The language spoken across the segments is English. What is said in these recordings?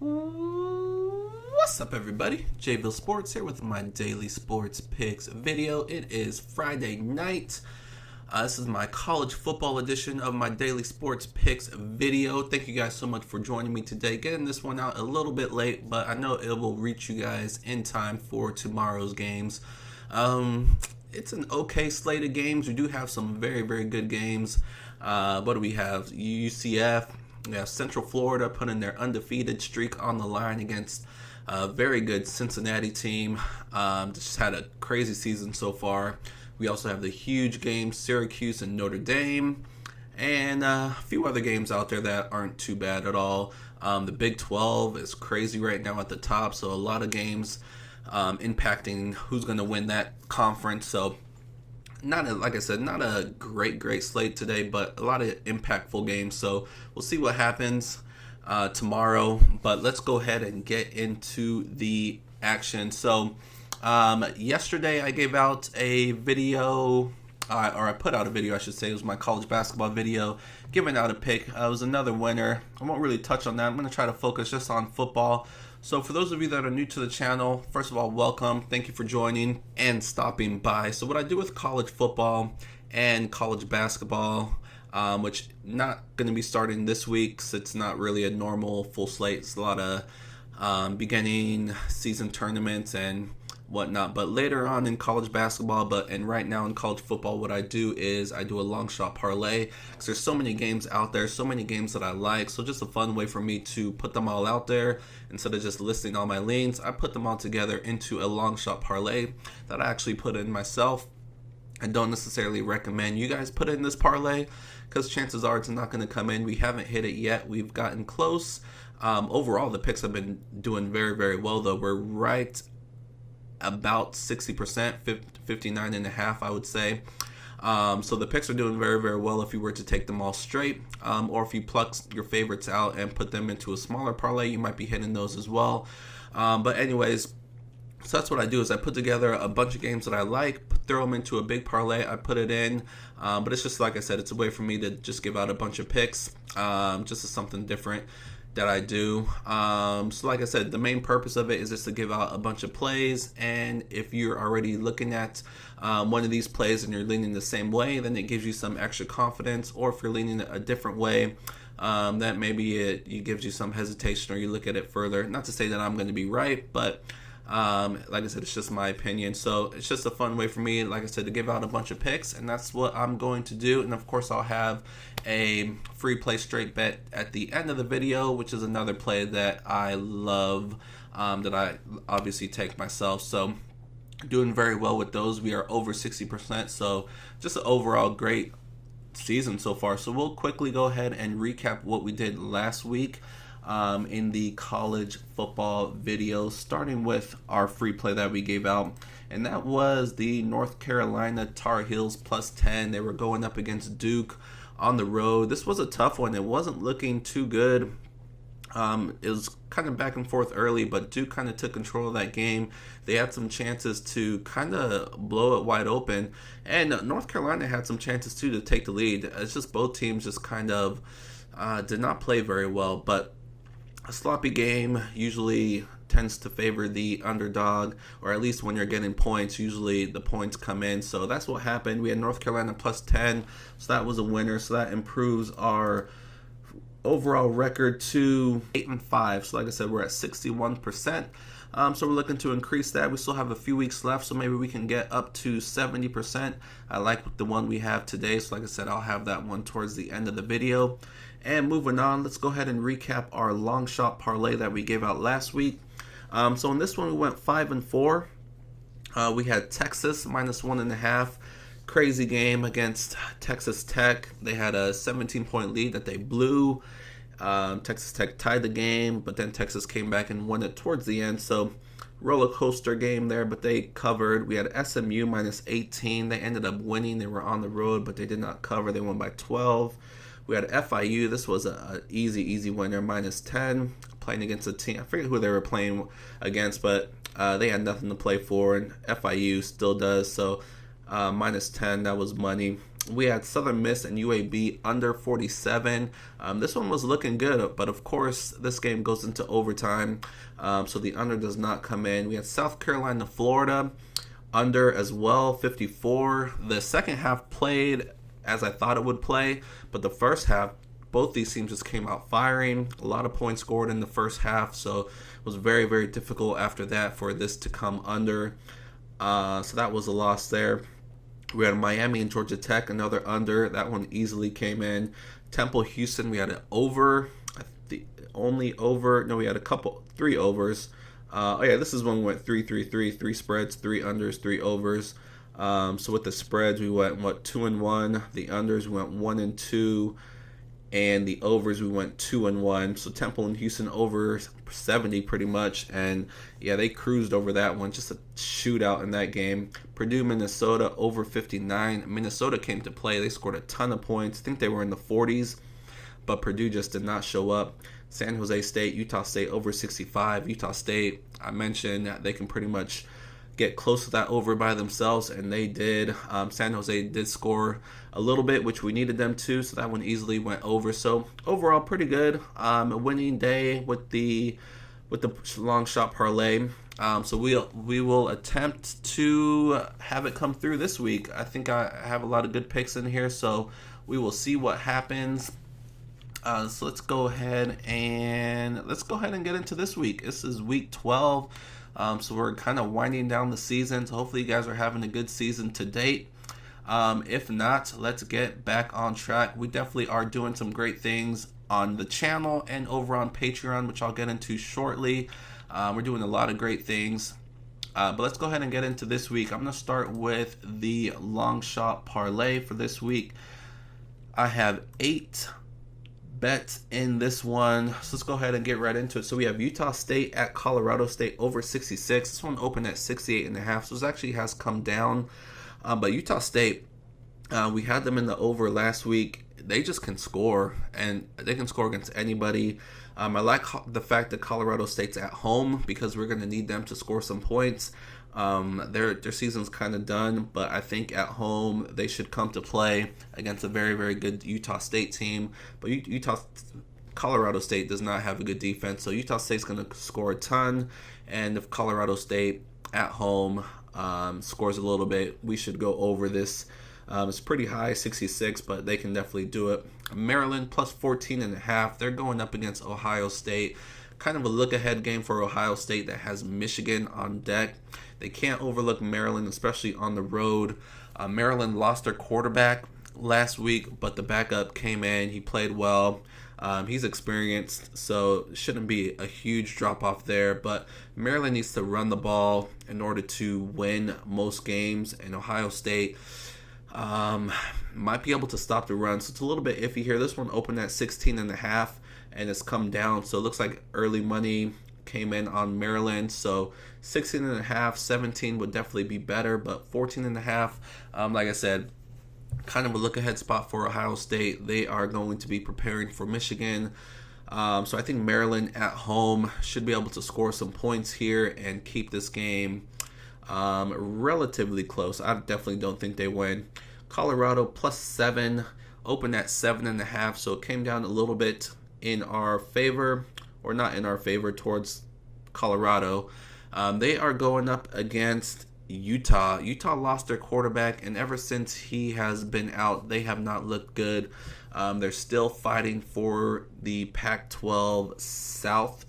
What's up, everybody? JVille Sports here with my daily sports picks video. It is Friday night. This is my college football edition of my daily sports picks video. Thank you guys so much for joining me today. Getting this one out a little bit late, but I know it will reach you guys in time for tomorrow's games. It's an okay slate of games. We do have some very, very good games. What do we have? UCF. We have Central Florida putting their undefeated streak on the line against a very good Cincinnati team. Just had a crazy season so far. We also have the huge games, Syracuse and Notre Dame, and a few other games out there that aren't too bad at all. The Big 12 is crazy right now at the top, so a lot of games impacting who's going to win that conference. So like I said, not a great slate today, but a lot of impactful games. So we'll see what happens tomorrow. But let's go ahead and get into the action. So yesterday I gave out a video, or I put out a video, I should say. It was my college basketball video, giving out a pick. It was another winner. I won't really touch on that. I'm going to try to focus just on football. So for those of you that are new to the channel, first of all, welcome. Thank you for joining and stopping by. So what I do with college football and college basketball, which not going to be starting this week, so it's not really a normal full slate. It's a lot of beginning season tournaments and whatnot, but later on in college basketball, and right now in college football, what I do is I do a long shot parlay, because there's so many games out there, so many games that I like. So just a fun way for me to put them all out there. Instead of just listing all my leans, I put them all together into a long shot parlay that I actually put in myself. I don't necessarily recommend you guys put in this parlay, because chances are it's not going to come in. We haven't hit it yet. We've gotten close. Overall, the picks have been doing very, very well, though. We're right about 60%, 59.5%, I would say. So the picks are doing very, very well if you were to take them all straight, or if you pluck your favorites out and put them into a smaller parlay, you might be hitting those as well. But anyways, so that's what I do, is I put together a bunch of games that I like, throw them into a big parlay, I put it in, but it's just, like I said, it's a way for me to just give out a bunch of picks, just as something different that I do. So like I said, the main purpose of it is just to give out a bunch of plays, and if you're already looking at one of these plays and you're leaning the same way, then it gives you some extra confidence. Or if you're leaning a different way, that maybe it gives you some hesitation, or you look at it further. Not to say that I'm going to be right, but like I said, it's just my opinion. So it's just a fun way for me, like I said, to give out a bunch of picks, and that's what I'm going to do. And of course, I'll have a free play straight bet at the end of the video, which is another play that I love, that I obviously take myself. So doing very well with those. We are over 60%, so just an overall great season so far. So we'll quickly go ahead and recap what we did last week in the college football video, starting with our free play that we gave out, and that was the North Carolina Tar Heels plus 10. They were going up against Duke on the road. This was a tough one. It wasn't looking too good. It was kind of back and forth early, but Duke kind of took control of that game. They had some chances to kind of blow it wide open, and North Carolina had some chances too to take the lead. It's just both teams just kind of did not play very well, but a sloppy game usually tends to favor the underdog, or at least when you're getting points, usually the points come in. So that's what happened. We had North Carolina plus 10, so that was a winner. So that improves our overall record to 8-5. So like I said, we're at 61%. So we're looking to increase that. We still have a few weeks left, so maybe we can get up to 70%. I like the one we have today, so like I said, I'll have that one towards the end of the video. And moving on, let's go ahead and recap our long shot parlay that we gave out last week. So in this one, we went 5-4. We had Texas minus 1.5. Crazy game against Texas Tech. They had a 17-point lead that they blew. Texas Tech tied the game, but then Texas came back and won it towards the end. So roller coaster game there, but they covered. We had SMU minus 18. They ended up winning. They were on the road, but they did not cover. They won by 12. We had FIU. This was an easy winner, minus 10, playing against a team. I forget who they were playing against, but they had nothing to play for, and FIU still does. So minus 10, that was money. we had Southern Miss and UAB under 47. This one was looking good, but of course, this game goes into overtime, so the under does not come in. We had South Carolina, Florida, under as well, 54. The second half played as I thought it would play, but the first half, both these teams just came out firing. A lot of points scored in the first half, so it was very, very difficult after that for this to come under. So that was a loss there. We had Miami and Georgia Tech, another under. That one easily came in. Temple, Houston, we had an over. The only over. No, we had three overs. This is when we went 3-3-3, 3 spreads, 3 unders, 3 overs. So with the spreads, we went 2-1. The unders we went 1-2, and the overs we went 2-1. So Temple and Houston over 70 pretty much, and yeah, they cruised over that one. Just a shootout in that game. Purdue, Minnesota over 59. Minnesota came to play. They scored a ton of points. I think they were in the 40s, but Purdue just did not show up. San Jose State, Utah State over 65. Utah State, I mentioned that they can pretty much get close to that over by themselves, and they did. San Jose did score a little bit, which we needed them to, so that one easily went over. So overall, pretty good. A winning day with the long shot parlay. So we will attempt to have it come through this week. I think I have a lot of good picks in here, so we will see what happens. So let's go ahead and get into this week. This is week 12. So we're kind of winding down the season. So hopefully you guys are having a good season to date. If not, let's get back on track. We definitely are doing some great things on the channel and over on Patreon, which I'll get into shortly. We're doing a lot of great things. But let's go ahead and get into this week. I'm going to start with the long shot parlay for this week. I have 8 bets in this one, so let's go ahead and get right into it. So we have Utah State at Colorado State over 66. This one opened at 68.5, so this actually has come down. But Utah State, we had them in the over last week. They just can score, and they can score against anybody. I like the fact that Colorado State's at home because we're going to need them to score some points. Their season's kind of done, but I think at home they should come to play against a very, very good Utah State team. But Colorado State does not have a good defense, so Utah State's going to score a ton. And if Colorado State at home scores a little bit, we should go over this. It's pretty high, 66, but they can definitely do it. Maryland plus 14.5. They're going up against Ohio State. Kind of a look-ahead game for Ohio State that has Michigan on deck. They can't overlook Maryland, especially on the road. Maryland lost their quarterback last week, but the backup came in. He played well. He's experienced, so it shouldn't be a huge drop-off there. But Maryland needs to run the ball in order to win most games, and Ohio State might be able to stop the run. So it's a little bit iffy here. This one opened at 16.5, and it's come down. So it looks like early money came in on Maryland. So 16.5, 17 would definitely be better, but 14.5, like I said, kind of a look-ahead spot for Ohio State. They are going to be preparing for Michigan. So I think Maryland at home should be able to score some points here and keep this game relatively close. I definitely don't think they win. Colorado plus 7, opened at 7.5, so it came down a little bit in our favor, or not in our favor, towards Colorado. They are going up against Utah. Utah lost their quarterback, and ever since he has been out, they have not looked good. They're still fighting for the Pac-12 South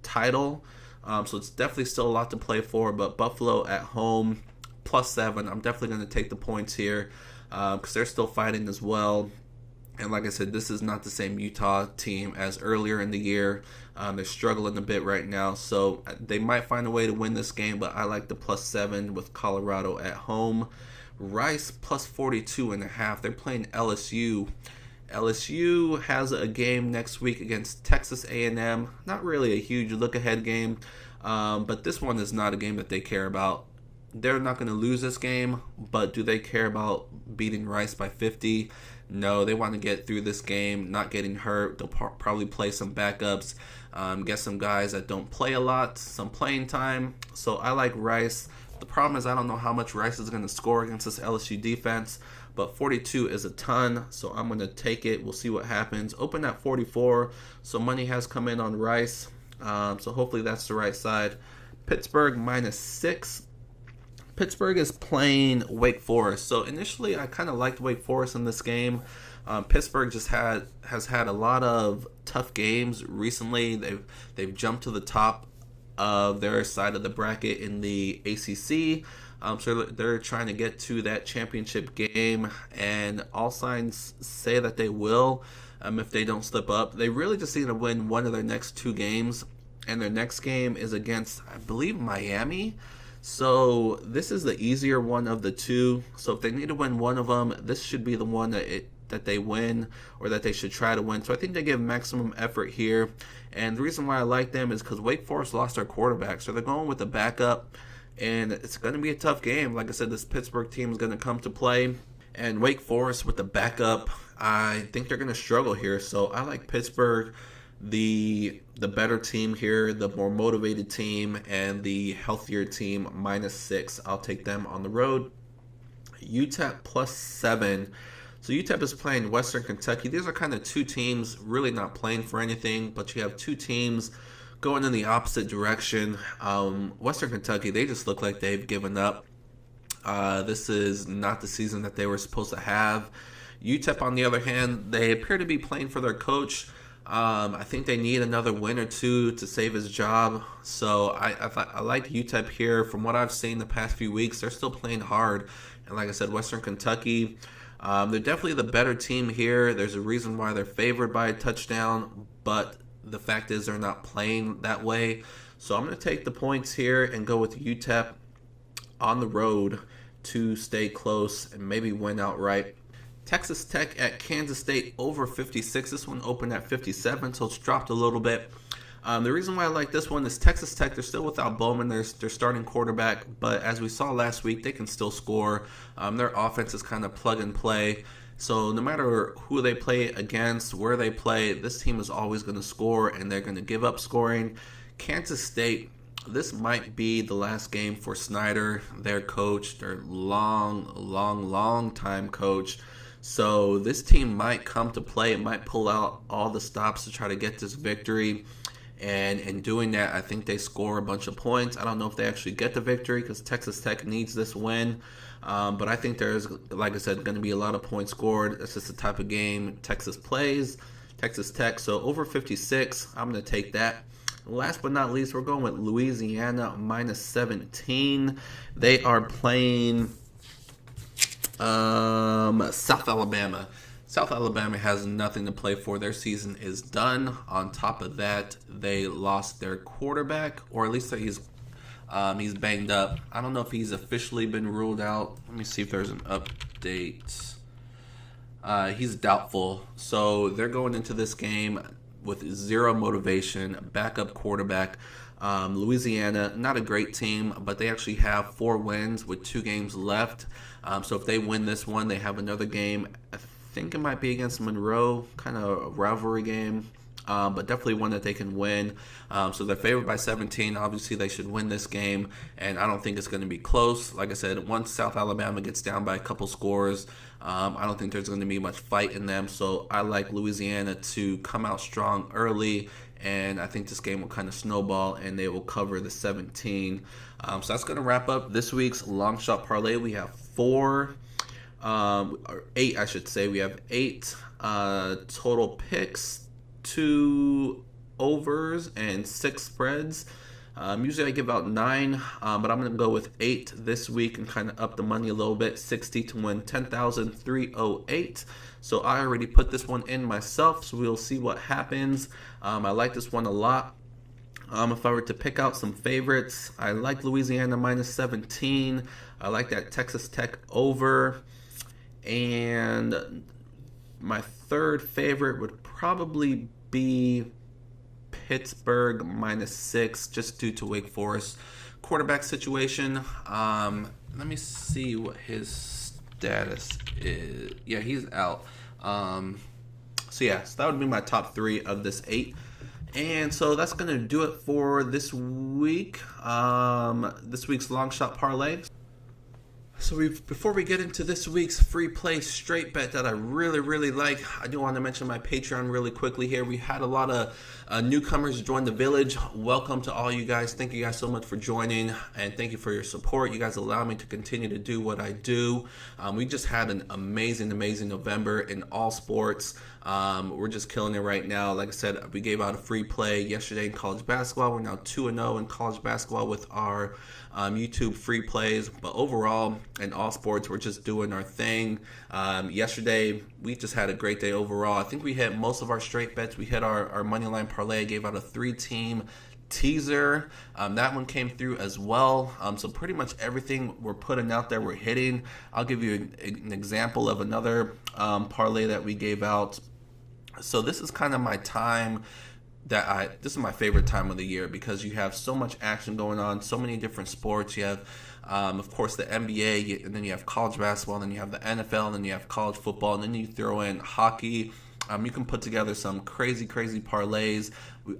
title. So it's definitely still a lot to play for, but Buffalo at home, plus 7. I'm definitely going to take the points here because they're still fighting as well. And like I said, this is not the same Utah team as earlier in the year. They're struggling a bit right now, so they might find a way to win this game, but I like the plus 7 with Colorado at home. Rice plus 42.5. They're playing LSU. LSU has a game next week against Texas A&M. Not really a huge look-ahead game, but this one is not a game that they care about. They're not going to lose this game, but do they care about beating Rice by 50? No, they want to get through this game, not getting hurt. They'll probably play some backups, get some guys that don't play a lot, some playing time. So I like Rice. The problem is I don't know how much Rice is going to score against this LSU defense, but 42 is a ton, so I'm going to take it. We'll see what happens. Open at 44, so money has come in on Rice, so hopefully that's the right side. Pittsburgh -6. Pittsburgh is playing Wake Forest. So initially, I kind of liked Wake Forest in this game. Pittsburgh just has had a lot of tough games recently. They've jumped to the top of their side of the bracket in the ACC. So they're trying to get to that championship game, and all signs say that they will if they don't slip up. They really just need to win one of their next 2 games, and their next game is against, I believe, Miami. So this is the easier one of the 2. So if they need to win one of them, this should be the one that they win, or that they should try to win. So I think they give maximum effort here. And the reason why I like them is because Wake Forest lost their quarterback. So they're going with the backup, and it's going to be a tough game. Like I said, this Pittsburgh team is going to come to play. And Wake Forest with the backup, I think they're going to struggle here. So I like Pittsburgh, the better team here, the more motivated team, and the healthier team, -6. I'll take them on the road. UTEP +7. So UTEP is playing Western Kentucky. These are kind of 2 teams really not playing for anything, but you have 2 teams going in the opposite direction. Western Kentucky, they just look like they've given up. This is not the season that they were supposed to have. UTEP, on the other hand, they appear to be playing for their coach. I think they need another win or 2 to save his job. So I like UTEP here. From what I've seen the past few weeks, they're still playing hard. And like I said, Western Kentucky, they're definitely the better team here. There's a reason why they're favored by a touchdown, but the fact is they're not playing that way. So I'm going to take the points here and go with UTEP on the road to stay close and maybe win outright. Texas Tech at Kansas State over 56. This one opened at 57, so it's dropped a little bit. The reason why I like this one is Texas Tech, they're still without Bowman, their starting quarterback, but as we saw last week, they can still score. Their offense is kind of plug and play. So no matter who they play against, where they play, this team is always going to score, and they're going to give up scoring. Kansas State, this might be the last game for Snyder, their coach, their long time coach. So this team might come to play. It might pull out all the stops to try to get this victory. And in doing that, I think they score a bunch of points. I don't know if they actually get the victory because Texas Tech needs this win. But I think there's, like I said, going to be a lot of points scored. That's just the type of game Texas plays. Texas Tech, so over 56, I'm going to take that. Last but not least, we're going with Louisiana -17. They are playing South Alabama. South Alabama has nothing to play for. Their season is done. On top of that, they lost their quarterback, or at least he's banged up. I don't know if he's officially been ruled out. Let me see if there's an update. He's doubtful. So they're going into this game with zero motivation, backup quarterback. Louisiana, not a great team, but they actually have 4 wins with 2 games left. So if they win this one, they have another game. I think it might be against Monroe, kind of a rivalry game, but definitely one that they can win. So they're favored by 17. Obviously, they should win this game, and I don't think it's going to be close. Like I said, once South Alabama gets down by a couple scores, I don't think there's going to be much fight in them. So I like Louisiana to come out strong early, and I think this game will kind of snowball, and they will cover the 17. So that's going to wrap up this week's long shot parlay. We have 8, I should say. We have 8 total picks, 2 overs, and 6 spreads. Usually I give out 9, but I'm going to go with 8 this week and kind of up the money a little bit. 60 to win 10,308. So I already put this one in myself, so we'll see what happens. I like this one a lot. If I were to pick out some favorites, I like Louisiana -17. I like that Texas Tech over. And my third favorite would probably be Pittsburgh -6, just due to Wake Forest quarterback situation. Let me see what his status is. Yeah, he's out. So that would be my top 3 of this 8. And so that's going to do it for this week. This week's long shot parlay. Before we get into this week's free play straight bet that I really like, I do want to mention my Patreon really quickly here. We had a lot of newcomers join the village. Welcome to all you guys. Thank you guys so much for joining, and thank you for your support. You guys allow me to continue to do what I do. We just had an amazing November in all sports. We're just killing it right now. Like I said, we gave out a free play yesterday in college basketball. We're now 2-0 in college basketball with our YouTube free plays. But overall, in all sports, we're just doing our thing. Yesterday, we just had a great day overall. I think we hit most of our straight bets. We hit our money line parlay. Gave out a 3-team teaser. That one came through as well. So pretty much everything we're putting out there, we're hitting. I'll give you an example of another parlay that we gave out. So this is kind of my time this is my favorite time of the year because you have so much action going on, so many different sports. You have, of course, the NBA, and then you have college basketball, and then you have the NFL, and then you have college football, and then you throw in hockey. You can put together some crazy parlays.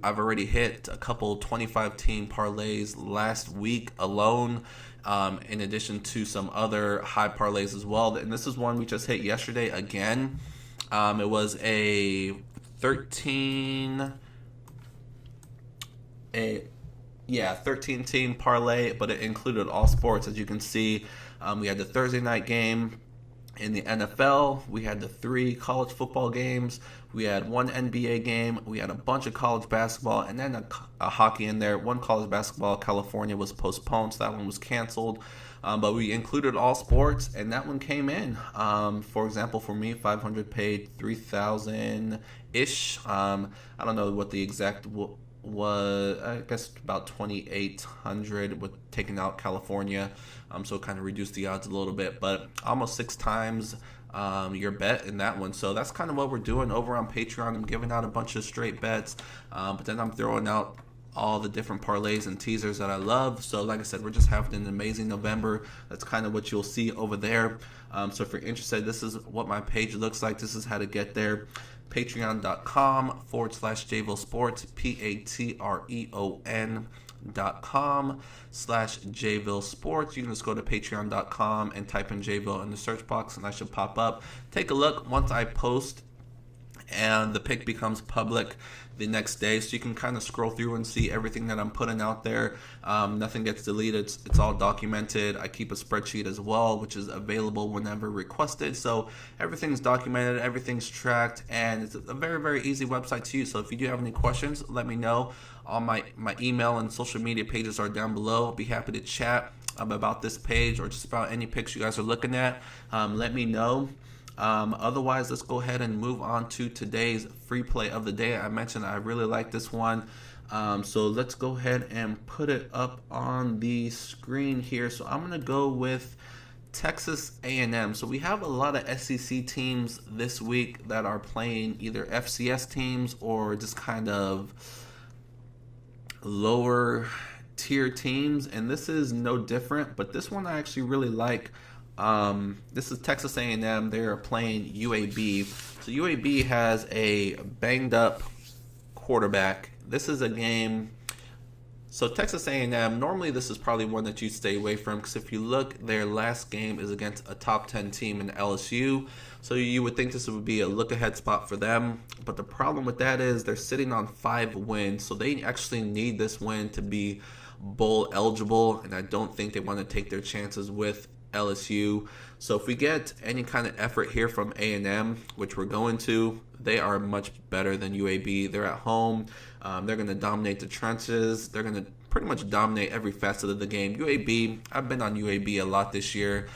I've already hit a couple 25-team parlays last week alone, in addition to some other high parlays as well. And this is one we just hit yesterday again. It was a 13-team parlay, but it included all sports. As you can see, we had the Thursday night game in the NFL. We had the 3 college football games. We had 1 NBA game. We had a bunch of college basketball, and then a hockey in there. 1 college basketball, California, was postponed, so that one was canceled. But we included all sports, and that one came in. For example, for me, 500 paid 3,000-ish. I don't know what the exact was. I guess about 2,800 with taking out California. So it kind of reduced the odds a little bit, but almost 6 times your bet in that one. So that's kind of what we're doing over on Patreon. I'm giving out a bunch of straight bets, but then I'm throwing out all the different parlays and teasers that I love. So like I said, we're just having an amazing November. That's kind of what you'll see over there. So if you're interested, this is what my page looks like. This is how to get there. Patreon.com/JVille Sports, patreon.com/JVille Sports. You can just go to patreon.com and type in JVille in the search box, and that should pop up. Take a look once I post and the pick becomes public the next day, so you can kind of scroll through and see everything that I'm putting out there. Nothing gets deleted. It's all documented. I keep a spreadsheet as well, which is available whenever requested. So everything's documented, everything's tracked, and it's a very easy website to use. So if you do have any questions, let me know. All my email and social media pages are down below. I'll be happy to chat about this page or just about any picks you guys are looking at. Let me know. Otherwise, let's go ahead and move on to today's free play of the day. I mentioned I really like this one. So let's go ahead and put it up on the screen here. So I'm going to go with Texas A&M. So we have a lot of SEC teams this week that are playing either FCS teams or just kind of lower tier teams. And this is no different, but this one I actually really like. This is Texas A&M. They're playing UAB. So UAB has a banged up quarterback. This is a game. So Texas A&M, normally this is probably one that you stay away from because if you look, their last game is against a top 10 team in LSU. So you would think this would be a look-ahead spot for them. But the problem with that is they're sitting on 5 wins. So they actually need this win to be bowl eligible. And I don't think they want to take their chances with LSU. So if we get any kind of effort here from A&M, which we're going to, they are much better than UAB. They're at home. They're going to dominate the trenches. They're going to pretty much dominate every facet of the game. UAB, I've been on UAB a lot this year.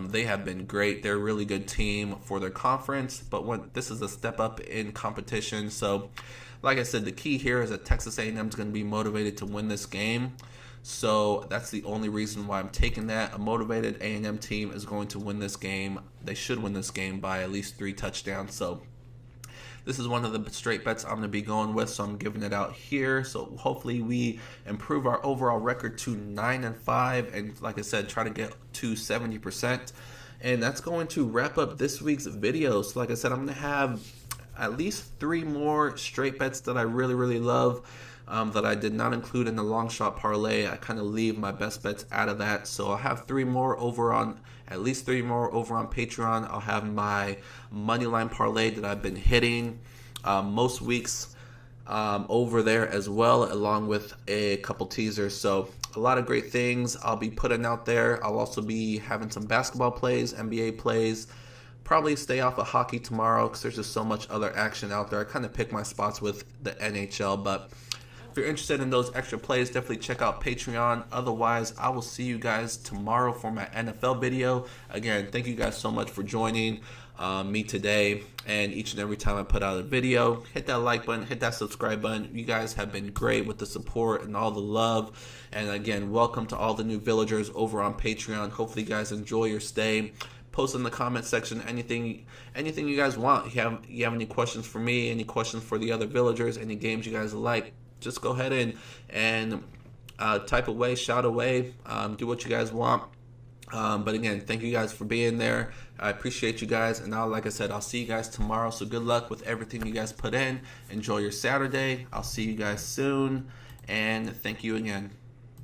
They have been great. They're a really good team for their conference, but this is a step up in competition. So like I said, the key here is that Texas A&M is going to be motivated to win this game. So that's the only reason why I'm taking that. A motivated A&M team is going to win this game. They should win this game by at least 3 touchdowns. So this is one of the straight bets I'm going to be going with, so I'm giving it out here. So hopefully we improve our overall record to 9-5, and like I said, try to get to 70%. And that's going to wrap up this week's video. So like I said, I'm going to have at least 3 more straight bets that I really love. That I did not include in the long shot parlay. I kind of leave my best bets out of that. So I'll have 3 more over on at least 3 more over on Patreon. I'll have my moneyline parlay that I've been hitting most weeks over there as well, along with a couple teasers. So a lot of great things I'll be putting out there. I'll also be having some basketball plays, NBA plays. Probably stay off of hockey tomorrow because there's just so much other action out there. I kind of pick my spots with the NHL, but if you're interested in those extra plays, definitely check out Patreon. Otherwise, I will see you guys tomorrow for my NFL video. Again, thank you guys so much for joining me today and each and every time I put out a video. Hit that like button, hit that subscribe button. You guys have been great with the support and all the love. And again, welcome to all the new villagers over on Patreon. Hopefully you guys enjoy your stay. Post in the comment section anything you guys want. You have any questions for me, any questions for the other villagers, any games you guys like, just go ahead and type away, shout away, do what you guys want. But again, thank you guys for being there. I appreciate you guys. And now, like I said, I'll see you guys tomorrow. So good luck with everything you guys put in. Enjoy your Saturday. I'll see you guys soon. And thank you again.